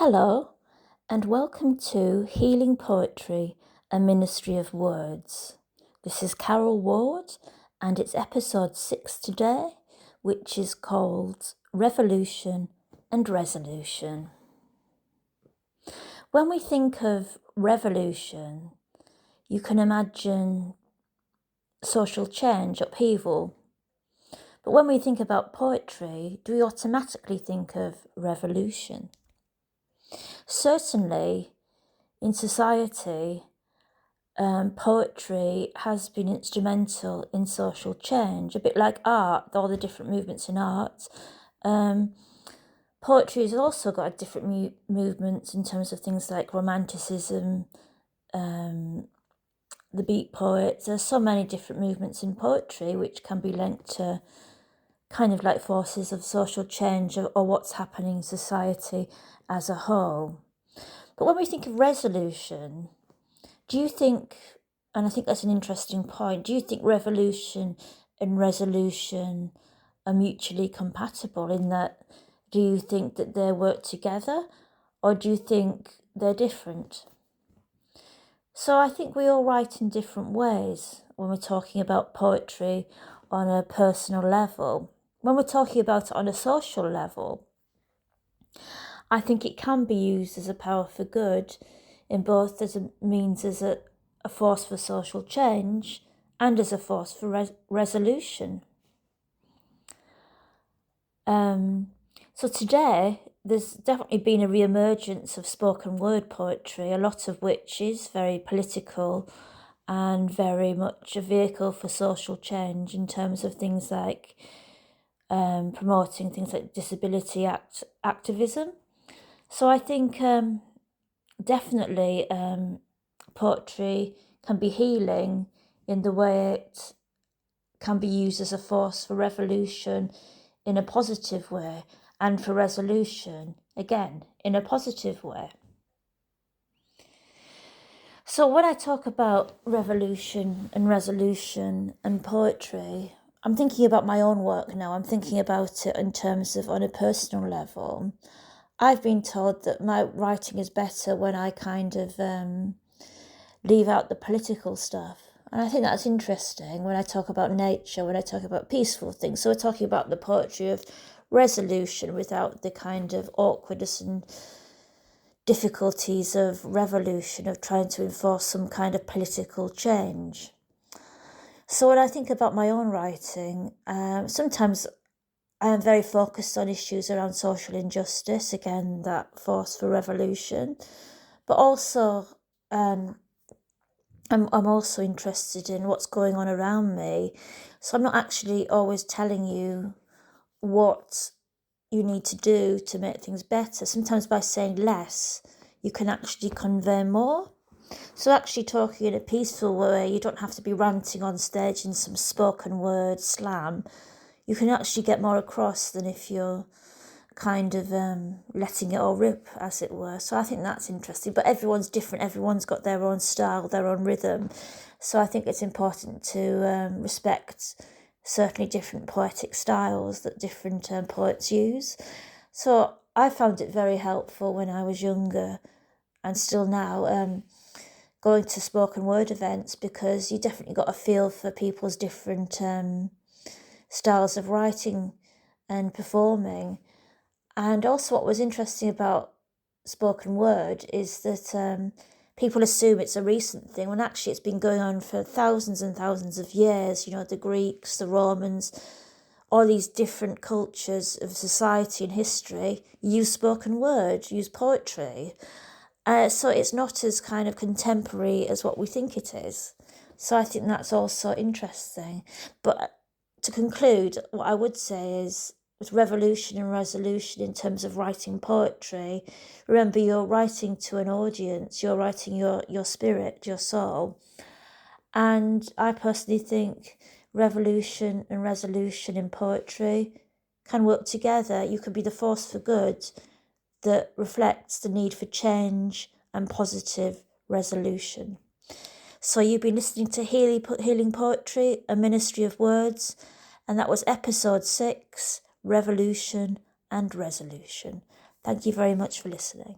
Hello, and welcome to Healing Poetry, a Ministry of Words. This is Carol Ward, and it's episode 6 today, which is called Revolution and Resolution. When we think of revolution, you can imagine social change, upheaval. But when we think about poetry, do we automatically think of revolution? Certainly, in society, poetry has been instrumental in social change, a bit like art, all the different movements in art. Poetry has also got different movements in terms of things like romanticism, the beat poets. There's so many different movements in poetry which can be linked to kind of like forces of social change or what's happening in society as a whole. But when we think of resolution, do you think, and I think that's an interesting point, do you think revolution and resolution are mutually compatible in that, do you think that they work together or do you think they're different? So I think we all write in different ways when we're talking about poetry on a personal level. When we're talking about it on a social level, I think it can be used as a power for good in both as a means as a force for social change and as a force for resolution. So today, there's definitely been a re-emergence of spoken word poetry, a lot of which is very political and very much a vehicle for social change in terms of things like promoting things like disability activism. So I think definitely poetry can be healing in the way it can be used as a force for revolution in a positive way and for resolution, again, in a positive way. So when I talk about revolution and resolution and poetry, I'm thinking about my own work now. I'm thinking about it in terms of on a personal level. I've been told that my writing is better when I kind of leave out the political stuff. And I think that's interesting when I talk about nature, when I talk about peaceful things. So we're talking about the poetry of resolution without the kind of awkwardness and difficulties of revolution, of trying to enforce some kind of political change. So when I think about my own writing, sometimes I am very focused on issues around social injustice, again, that force for revolution, but also I'm also interested in what's going on around me. So I'm not actually always telling you what you need to do to make things better. Sometimes by saying less, you can actually convey more. So actually talking in a peaceful way, you don't have to be ranting on stage in some spoken word slam. You can actually get more across than if you're kind of letting it all rip, as it were. So I think that's interesting. But everyone's different. Everyone's got their own style, their own rhythm. So I think it's important to respect certainly different poetic styles that different poets use. So I found it very helpful when I was younger and still now going to spoken word events, because you definitely got a feel for people's different styles of writing and performing. And also what was interesting about spoken word is that people assume it's a recent thing when actually it's been going on for thousands and thousands of years. You know, the Greeks, the Romans, all these different cultures of society and history use spoken word, use poetry. So it's not as kind of contemporary as what we think it is. So I think that's also interesting. But to conclude, what I would say is, with revolution and resolution in terms of writing poetry, remember you're writing to an audience, you're writing your spirit, your soul. And I personally think revolution and resolution in poetry can work together. You can be the force for good that reflects the need for change and positive resolution. So you've been listening to Healing Poetry, a Ministry of Words, and that was episode 6, Revolution and Resolution. Thank you very much for listening.